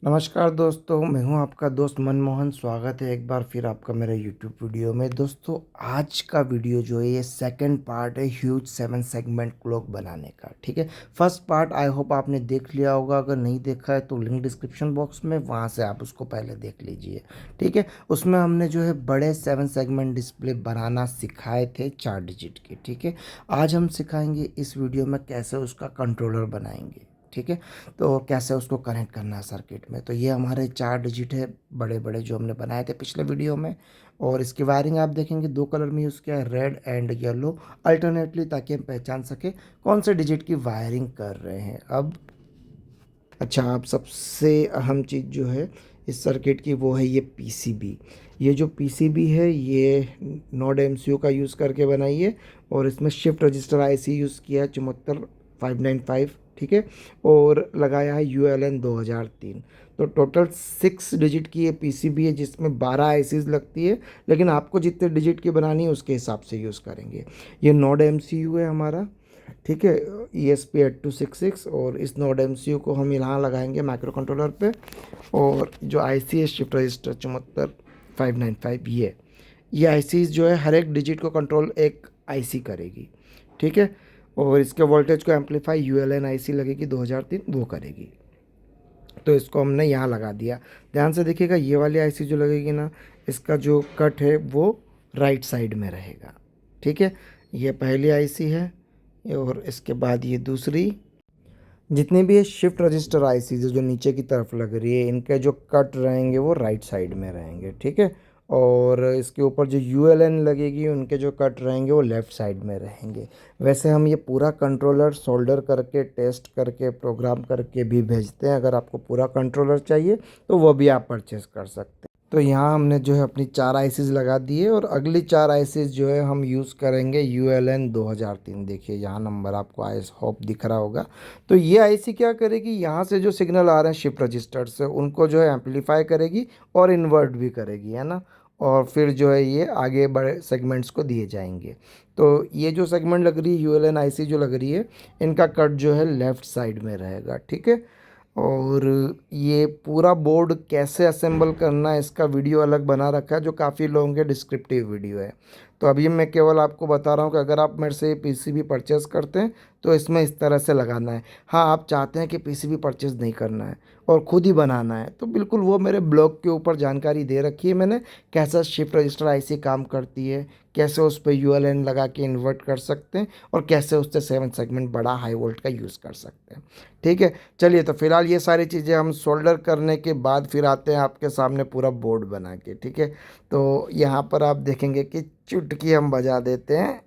नमस्कार दोस्तों, मैं हूं आपका दोस्त मनमोहन। स्वागत है एक बार फिर आपका मेरे यूट्यूब वीडियो में। दोस्तों, आज का वीडियो जो है ये सेकंड पार्ट है ह्यूज 7 सेगमेंट क्लॉक बनाने का। ठीक है, फर्स्ट पार्ट आई होप आपने देख लिया होगा। अगर नहीं देखा है तो लिंक डिस्क्रिप्शन बॉक्स में, वहां से आप उसको पहले देख लीजिए। ठीक है, उसमें हमने जो है बड़े 7 सेगमेंट डिस्प्ले बनाना सिखाए थे 4 डिजिट के। ठीक है, आज हम सिखाएंगे इस वीडियो में कैसे उसका कंट्रोलर बनाएंगे। ठीक है, तो कैसे उसको कनेक्ट करना है सर्किट में। तो ये हमारे 4 डिजिट है बड़े बड़े जो हमने बनाए थे पिछले वीडियो में। और इसकी वायरिंग आप देखेंगे 2 कलर में यूज़ किया है, रेड एंड येलो अल्टरनेटली, ताकि हम पहचान सके कौन से डिजिट की वायरिंग कर रहे हैं। अब अच्छा, आप सबसे अहम चीज़ जो है इस सर्किट की वो है ये पीसीबी। ये जो पीसीबी है ये नोड एमसीयू का यूज़ करके बनाई है और इसमें शिफ्ट रजिस्टर आईसी यूज़ किया है 74595। ठीक है, और लगाया है यूएलएन 2003। तो टोटल 6 डिजिट की ये पीसीबी है जिसमें 12 आईसीज लगती है, लेकिन आपको जितने डिजिट की बनानी है उसके हिसाब से यूज़ करेंगे। ये नोड एमसीयू है हमारा। ठीक है, ESP8266, और इस नोड एमसीयू को हम यहाँ लगाएंगे माइक्रो कंट्रोलर पे। और जो आईसी है शिफ्ट रजिस्टर 74595, ये आईसीज जो है हर एक डिजिट को कंट्रोल एक आईसी करेगी। ठीक है, और इसके वोल्टेज को एम्पलीफाई यूएलएन आईसी लगेगी 2003, वो करेगी। तो इसको हमने यहाँ लगा दिया। ध्यान से देखिएगा, ये वाली आईसी जो लगेगी ना, इसका जो कट है वो राइट साइड में रहेगा। ठीक है, ये पहली आईसी है और इसके बाद ये दूसरी। जितने भी ये शिफ्ट रजिस्टर आईसी जो नीचे की तरफ लग रही है, इनके जो कट रहेंगे वो राइट साइड में रहेंगे। ठीक है, और इसके ऊपर जो यूएलएन लगेगी उनके जो कट रहेंगे वो लेफ़्ट साइड में रहेंगे। वैसे हम ये पूरा कंट्रोलर सोल्डर करके, टेस्ट करके, प्रोग्राम करके भी भेजते हैं। अगर आपको पूरा कंट्रोलर चाहिए तो वो भी आप परचेज़ कर सकते हैं। तो यहाँ हमने जो है अपनी 4 आईसीज लगा दिए और अगली 4 आईसीज जो है हम यूज़ करेंगे ULN 2003। देखिए यहाँ नंबर आपको आई होप दिख रहा होगा। तो ये आईसी क्या करेगी, यहाँ से जो सिग्नल आ रहे हैं शिफ्ट रजिस्टर से उनको जो है एम्पलीफाई करेगी और इन्वर्ट भी करेगी, है ना। और फिर जो है ये आगे बड़े सेगमेंट्स को दिए जाएंगे। तो ये जो सेगमेंट लग रही है ULN आईसी जो लग रही है, इनका कट जो है लेफ़्ट साइड में रहेगा। ठीक है, और ये पूरा बोर्ड कैसे असेंबल करना है इसका वीडियो अलग बना रखा है, जो काफ़ी लोगों के डिस्क्रिप्टिव वीडियो है। तो अभी मैं केवल आपको बता रहा हूँ कि अगर आप मेरे से ये पीसीबी परचेज़ करते हैं तो इसमें इस तरह से लगाना है। हाँ, आप चाहते हैं कि पीसीबी परचेज़ नहीं करना है और ख़ुद ही बनाना है, तो बिल्कुल वो मेरे ब्लॉग के ऊपर जानकारी दे रखी है मैंने, कैसा शिफ्ट रजिस्टर आईसी काम करती है, कैसे उस पर यूएलएन लगा के इन्वर्ट कर सकते हैं, और कैसे उससे 7 सेगमेंट बड़ा हाई वोल्ट का यूज़ कर सकते हैं। ठीक है, चलिए तो फिलहाल ये सारी चीज़ें हम सोल्डर करने के बाद फिर आते हैं आपके सामने पूरा बोर्ड बना के। ठीक है, तो यहाँ पर आप देखेंगे कि चुटकी हम बजा देते हैं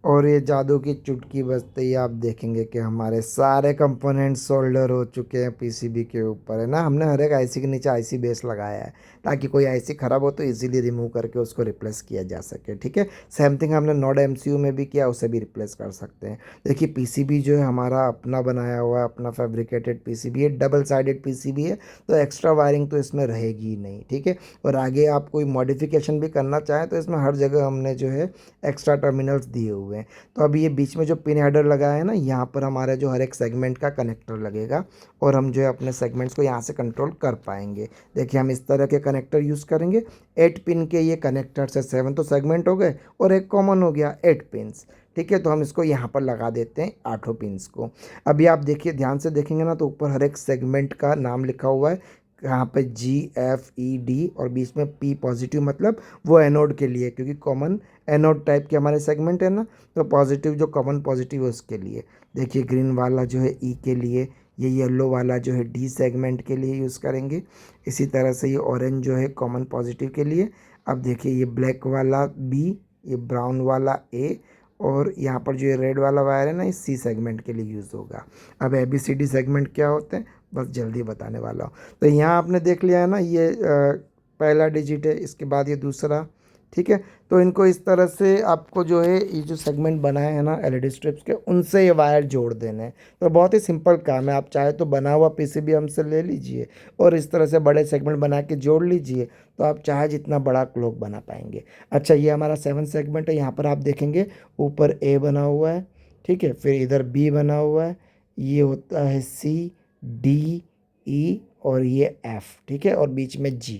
और ये जादू की चुटकी बजते ही आप देखेंगे कि हमारे सारे कंपोनेंट्स सोल्डर हो चुके हैं पीसीबी के ऊपर, है ना। हमने हर एक आईसी के नीचे आईसी बेस लगाया है ताकि कोई आईसी ख़राब हो तो इजीली रिमूव करके उसको रिप्लेस किया जा सके। ठीक है, सेम थिंग हमने नोड एमसीयू में भी किया, उसे भी रिप्लेस कर सकते हैं। देखिए पीसीबी जो है हमारा अपना बनाया हुआ है, अपना फैब्रिकेटेड पीसीबी है, डबल साइडेड पीसीबी है, तो एक्स्ट्रा वायरिंग तो इसमें रहेगी ही नहीं। ठीक है, और आगे आप कोई मॉडिफिकेशन भी करना चाहें तो इसमें हर जगह हमने जो है एक्स्ट्रा टर्मिनल्स दिए हुए हैं। तो अभी ये बीच में जो पिन हेडर लगा है ना, यहाँ पर हमारे जो हर एक सेगमेंट का कनेक्टर लगेगा और हम जो है अपने सेगमेंट्स को यहाँ से कंट्रोल कर पाएंगे। देखिए हम इस तरह के कनेक्टर यूज़ करेंगे। 8 पिन के ये कनेक्टर से 7 तो सेगमेंट हो गए और एक कॉमन हो गया 8 पिन्स। ठीक है, तो हम इसको यहाँ पर लगा देते हैं 8 पिन्स को। अभी आप देखिए, ध्यान से देखेंगे ना तो ऊपर हर एक सेगमेंट का नाम लिखा हुआ है। यहाँ पे GFED और बीच में P पॉजिटिव, मतलब वो एनोड के लिए, क्योंकि कॉमन एनोड टाइप के हमारे सेगमेंट है ना, तो पॉजिटिव जो कॉमन पॉजिटिव है उसके लिए। देखिए ग्रीन वाला जो है E के लिए, ये येलो वाला जो है D सेगमेंट के लिए यूज़ करेंगे। इसी तरह से ये ऑरेंज जो है कॉमन पॉजिटिव के लिए। अब देखिए ये ब्लैक वाला B, ये ब्राउन वाला A, और यहाँ पर जो ये रेड वाला वायर है ना, ये C सेगमेंट के लिए यूज़ होगा। अब ABCD सेगमेंट क्या होते हैं बस जल्दी बताने वाला हूँ। तो यहाँ आपने देख लिया है ना, ये पहला डिजिट है, इसके बाद ये दूसरा। ठीक है, तो इनको इस तरह से आपको जो है ये जो सेगमेंट बनाए हैं ना एलईडी स्ट्रिप्स के, उनसे ये वायर जोड़ देने हैं। तो बहुत ही सिंपल काम है, आप चाहे तो बना हुआ पीसीबी हमसे ले लीजिए और इस तरह से बड़े सेगमेंट बना के जोड़ लीजिए, तो आप चाहे जितना बड़ा क्लॉक बना पाएंगे। अच्छा, ये हमारा 7 सेगमेंट है। यहाँ पर आप देखेंगे ऊपर A बना हुआ है। ठीक है, फिर इधर B बना हुआ है, ये होता है C, D, E और ये F, ठीक है, और बीच में G।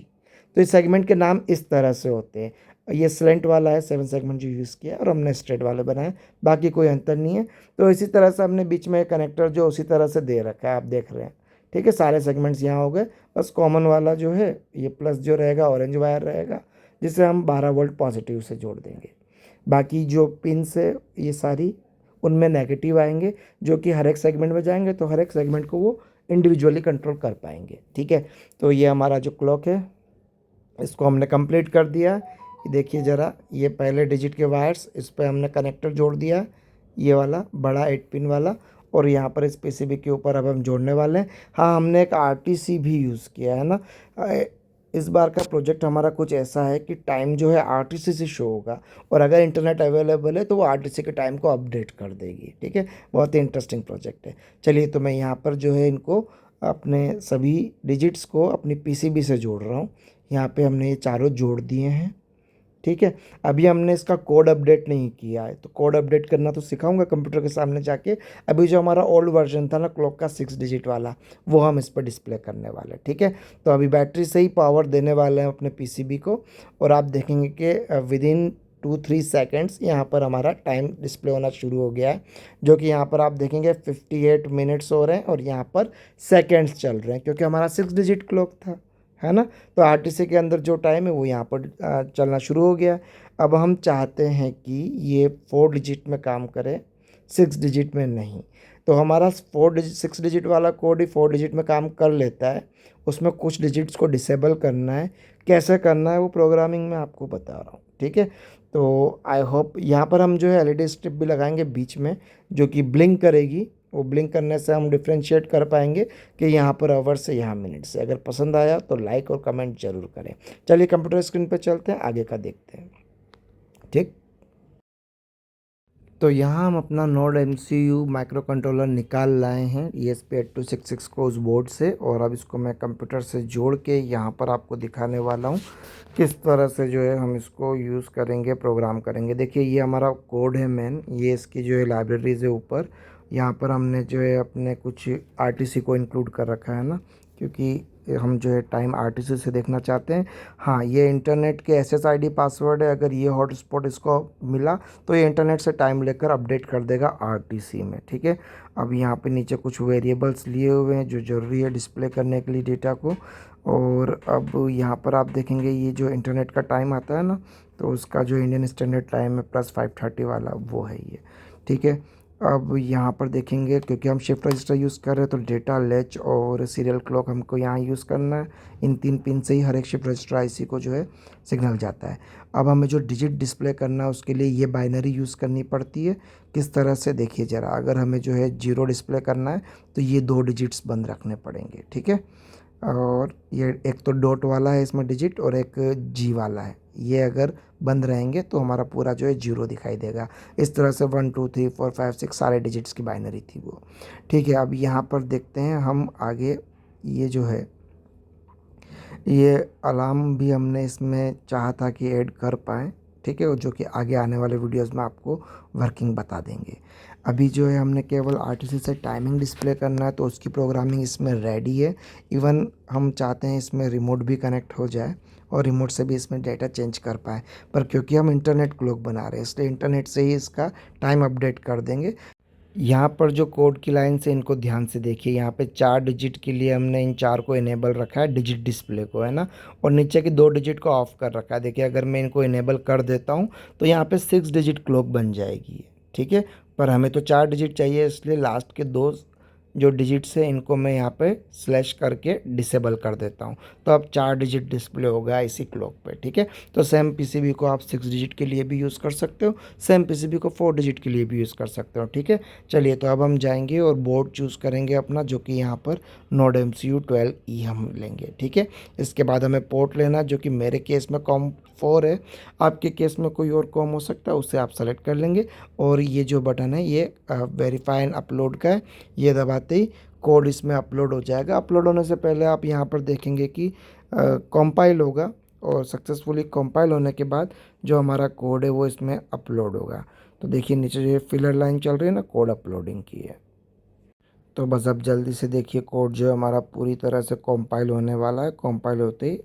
तो इस सेगमेंट के नाम इस तरह से होते हैं। ये स्लेंट वाला है 7 सेगमेंट जो यूज़ किया और हमने स्ट्रेट वाले बनाए, बाकी कोई अंतर नहीं है। तो इसी तरह से हमने बीच में कनेक्टर जो उसी तरह से दे रखा है, आप देख रहे हैं, ठीक है। सारे सेगमेंट्स यहाँ हो गए, बस कॉमन वाला जो है ये प्लस जो रहेगा ऑरेंज वायर रहेगा, जिसे हम 12 वोल्ट पॉजिटिव से जोड़ देंगे। बाकी जो पिन्स है ये सारी, उनमें नेगेटिव आएंगे जो कि हर एक सेगमेंट में जाएंगे, तो हर एक सेगमेंट को वो इंडिविजुअली कंट्रोल कर पाएंगे, ठीक है। तो ये हमारा जो क्लॉक है इसको हमने कंप्लीट कर दिया। ये देखिए ज़रा, ये पहले डिजिट के वायर्स, इस पर हमने कनेक्टर जोड़ दिया, ये वाला बड़ा 8 पिन वाला, और यहाँ पर इस पीसीबी के ऊपर अब हम जोड़ने वाले हैं। हाँ, हमने एक आरटीसी भी यूज़ किया है ना। इस बार का प्रोजेक्ट हमारा कुछ ऐसा है कि टाइम जो है आरटीसी से शो होगा, और अगर इंटरनेट अवेलेबल है तो वो आरटीसी के टाइम को अपडेट कर देगी, ठीक है। बहुत ही इंटरेस्टिंग प्रोजेक्ट है। चलिए, तो मैं यहाँ पर जो है इनको अपने सभी डिजिट्स को अपनी पीसीबी से जोड़ रहा हूँ। यहाँ पे हमने ये चारों जोड़ दिए हैं, ठीक है। अभी हमने इसका कोड अपडेट नहीं किया है, तो कोड अपडेट करना तो सिखाऊंगा कंप्यूटर के सामने जाके। अभी जो हमारा ओल्ड वर्जन था ना क्लॉक का 6 डिजिट वाला, वो हम इस पर डिस्प्ले करने वाले हैं, ठीक है। तो अभी बैटरी से ही पावर देने वाले हैं अपने पीसीबी को, और आप देखेंगे कि विद इन 2-3 सेकेंड्स यहाँ पर हमारा टाइम डिस्प्ले होना शुरू हो गया है, जो कि यहाँ पर आप देखेंगे 58 मिनट्स हो रहे हैं, और यहाँ पर सेकेंड्स चल रहे हैं, क्योंकि हमारा 6 डिजिट क्लॉक था, है ना। तो आरटीसी के अंदर जो टाइम है वो यहाँ पर चलना शुरू हो गया। अब हम चाहते हैं कि ये 4 डिजिट में काम करे, 6 डिजिट में नहीं। तो हमारा 6 डिजिट वाला कोड ही 4 डिजिट में काम कर लेता है, उसमें कुछ डिजिट्स को डिसेबल करना है। कैसे करना है वो प्रोग्रामिंग में आपको बता रहा हूँ, ठीक है। तो आई होप यहाँ पर हम जो है एलईडी स्ट्रिप भी लगाएंगे बीच में, जो कि ब्लिंक करेगी। वो ब्लिंक करने से हम डिफ्रेंशिएट कर पाएंगे कि यहाँ पर आवर से यहाँ मिनट से। अगर पसंद आया तो लाइक और कमेंट जरूर करें। चलिए कंप्यूटर स्क्रीन पे चलते हैं, आगे का देखते हैं, ठीक। तो यहाँ हम अपना नोड एमसीयू माइक्रो कंट्रोलर निकाल लाए हैं ESP8266 को उस बोर्ड से, और अब इसको मैं कंप्यूटर से जोड़ के यहाँ पर आपको दिखाने वाला हूँ किस तरह से जो है हम इसको यूज़ करेंगे, प्रोग्राम करेंगे। देखिए, ये हमारा कोड है मेन, ये इसकी जो है लाइब्रेरीज है ऊपर। यहाँ पर हमने जो है अपने कुछ आरटीसी को इंक्लूड कर रखा है ना, क्योंकि हम जो है टाइम आरटीसी से देखना चाहते हैं। हाँ, ये इंटरनेट के SSID पासवर्ड है। अगर ये हॉटस्पॉट इसको मिला तो ये इंटरनेट से टाइम लेकर अपडेट कर देगा आरटीसी में, ठीक है। अब यहाँ पे नीचे कुछ वेरिएबल्स लिए हुए हैं जो ज़रूरी है डिस्प्ले करने के लिए डेटा को। और अब यहाँ पर आप देखेंगे ये जो इंटरनेट का टाइम आता है ना, तो उसका जो इंडियन स्टैंडर्ड टाइम है +530 वाला, वो है ये, ठीक है। अब यहाँ पर देखेंगे, क्योंकि हम शिफ्ट रजिस्टर यूज़ कर रहे हैं तो डेटा लैच और सीरियल क्लॉक हमको यहाँ यूज़ करना है। इन 3 पिन से ही हर एक शिफ्ट रजिस्टर आईसी को जो है सिग्नल जाता है। अब हमें जो डिजिट डिस्प्ले करना है उसके लिए ये बाइनरी यूज़ करनी पड़ती है। किस तरह से, देखिए ज़रा, अगर हमें जो है 0 डिस्प्ले करना है तो ये 2 डिजिट्स बंद रखने पड़ेंगे, ठीक है। और ये एक तो डॉट वाला है इसमें डिजिट, और एक जी वाला है, ये अगर बंद रहेंगे तो हमारा पूरा जो है 0 दिखाई देगा। इस तरह से 1 2 3 4 5 6 सारे डिजिट्स की बाइनरी थी वो, ठीक है। अब यहाँ पर देखते हैं हम आगे, ये जो है ये अलार्म भी हमने इसमें चाहा था कि ऐड कर पाएँ, ठीक है, जो कि आगे आने वाले वीडियोस में आपको वर्किंग बता देंगे। अभी जो है हमने केवल आरटीसी से टाइमिंग डिस्प्ले करना है, तो उसकी प्रोग्रामिंग इसमें रेडी है। इवन हम चाहते हैं इसमें रिमोट भी कनेक्ट हो जाए और रिमोट से भी इसमें डेटा चेंज कर पाए, पर क्योंकि हम इंटरनेट क्लॉक बना रहे हैं इसलिए इंटरनेट से ही इसका टाइम अपडेट कर देंगे। यहाँ पर जो कोड की लाइन से इनको ध्यान से देखिए, यहाँ पे 4 डिजिट के लिए हमने इन 4 को इनेबल रखा है, डिजिट डिस्प्ले को, है ना, और नीचे की 2 डिजिट को ऑफ कर रखा है। देखिए, अगर मैं इनको इनेबल कर देता हूँ तो यहाँ पे 6 डिजिट क्लॉक बन जाएगी, ठीक है। पर हमें तो 4 डिजिट चाहिए, इसलिए लास्ट के 2 जो डिजिट्स है इनको मैं यहाँ पे स्लैश करके डिसेबल कर देता हूँ। तो अब 4 डिजिट डिस्प्ले हो गया इसी क्लॉक पे, ठीक है। तो सेम पीसीबी को आप 6 डिजिट के लिए भी यूज़ कर सकते हो, सेम पीसीबी को 4 डिजिट के लिए भी यूज़ कर सकते हो, ठीक है। चलिए, तो अब हम जाएंगे और बोर्ड चूज़ करेंगे अपना, जो कि यहाँ पर नोड MCU 12E हम लेंगे, ठीक है। इसके बाद हमें पोर्ट लेना, जो कि मेरे केस में COM4 है, आपके केस में कोई और कॉम हो सकता है, उससे आप सेलेक्ट कर लेंगे। और ये जो बटन है ये वेरीफाई एंड अपलोड का है, ये दबाते ही कोड इसमें अपलोड हो जाएगा। अपलोड होने से पहले आप यहाँ पर देखेंगे कि कंपाइल होगा, और सक्सेसफुली कंपाइल होने के बाद जो हमारा कोड है वो इसमें अपलोड होगा। तो देखिए नीचे जो फिलर लाइन चल रही है ना, कोड अपलोडिंग की है। तो बस अब जल्दी से देखिए कोड जो है हमारा पूरी तरह से कंपाइल होने वाला है। कंपाइल होते ही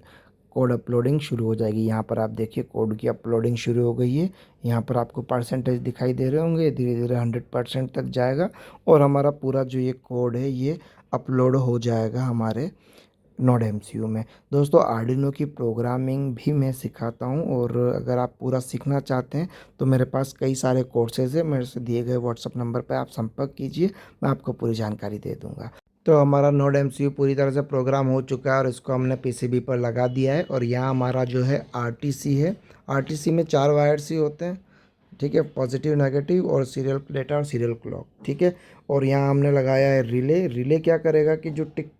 कोड अपलोडिंग शुरू हो जाएगी। यहाँ पर आप देखिए कोड की अपलोडिंग शुरू हो गई है। यहाँ पर आपको परसेंटेज दिखाई दे रहे होंगे, धीरे धीरे 100% तक जाएगा और हमारा पूरा जो ये कोड है ये अपलोड हो जाएगा हमारे नोड एमसीयू में। दोस्तों आर्डिनो की प्रोग्रामिंग भी मैं सिखाता हूँ और अगर आप पूरा सीखना चाहते हैं तो मेरे पास कई सारे कोर्सेज हैं। मेरे से दिए गए व्हाट्सअप नंबर पर आप संपर्क कीजिए, मैं आपको पूरी जानकारी दे दूँगा। तो हमारा नोड एमसीयू पूरी तरह से प्रोग्राम हो चुका है और इसको हमने पीसीबी पर लगा दिया है। और यहाँ हमारा जो है आरटीसी है। आरटीसी में 4 वायर्स ही होते हैं, ठीक है, पॉजिटिव नेगेटिव और सीरियल प्लेटर और सीरियल क्लॉक, ठीक है। और यहाँ हमने लगाया है रिले। रिले क्या करेगा कि जो टिक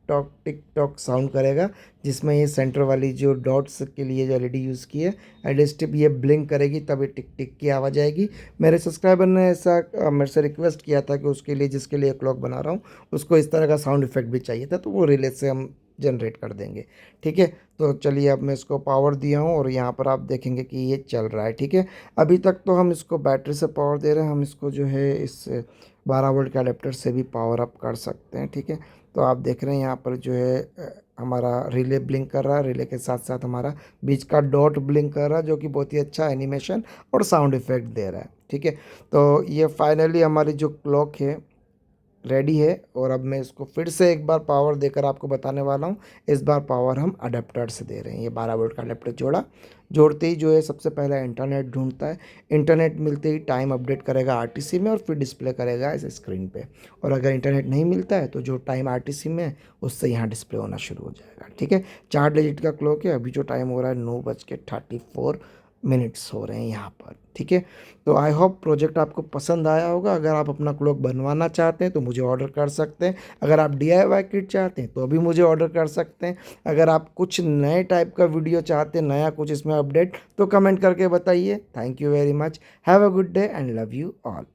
टॉक साउंड करेगा, जिसमें ये सेंटर वाली जो डॉट्स के लिए जो एलईडी यूज़ की है, एलईडी स्ट्रिप ये ब्लिंक करेगी तब ये टिक टिक की आवाज़ आएगी। मेरे सब्सक्राइबर ने ऐसा मेरे से रिक्वेस्ट किया था कि उसके लिए, जिसके लिए क्लॉक बना रहा हूँ, उसको इस तरह का साउंड इफेक्ट भी चाहिए था, तो वो रिले से हम जनरेट कर देंगे, ठीक है। तो चलिए अब मैं इसको पावर दिया हूँ और यहाँ पर आप देखेंगे कि ये चल रहा है, ठीक है। अभी तक तो हम इसको बैटरी से पावर दे रहे हैं, हम इसको जो है इस 12 वोल्ट के अडेप्टर से भी पावर अप कर सकते हैं, ठीक है। तो आप देख रहे हैं यहाँ पर जो है हमारा रिले ब्लिंक कर रहा है। रिले के साथ साथ हमारा बीच का डॉट ब्लिंक कर रहा है, जो कि बहुत ही अच्छा एनिमेशन और साउंड इफेक्ट दे रहा है, ठीक है। तो ये फाइनली हमारी जो क्लॉक है रेडी है। और अब मैं इसको फिर से एक बार पावर देकर आपको बताने वाला हूँ। इस बार पावर हम अडेप्टर से दे रहे हैं। ये 12 वोल्ट का अडेप्टर जोड़ते ही जो है सबसे पहले इंटरनेट ढूंढता है। इंटरनेट मिलते ही टाइम अपडेट करेगा आरटीसी में और फिर डिस्प्ले करेगा इस स्क्रीन पे। और अगर इंटरनेट नहीं मिलता है तो जो टाइम आरटीसी में है उससे यहाँ डिस्प्ले होना शुरू हो जाएगा, ठीक है। 4 डिजिट का क्लॉक है। अभी जो टाइम हो रहा है 9:34 हो रहे हैं यहाँ पर, ठीक है। तो आई होप प्रोजेक्ट आपको पसंद आया होगा। अगर आप अपना क्लॉक बनवाना चाहते हैं तो मुझे ऑर्डर कर सकते हैं। अगर आप डीआईवाई किट चाहते हैं तो भी मुझे ऑर्डर कर सकते हैं। अगर आप कुछ नए टाइप का वीडियो चाहते हैं, नया कुछ इसमें अपडेट, तो कमेंट करके बताइए। Thank you very much. Have a good day and love you all.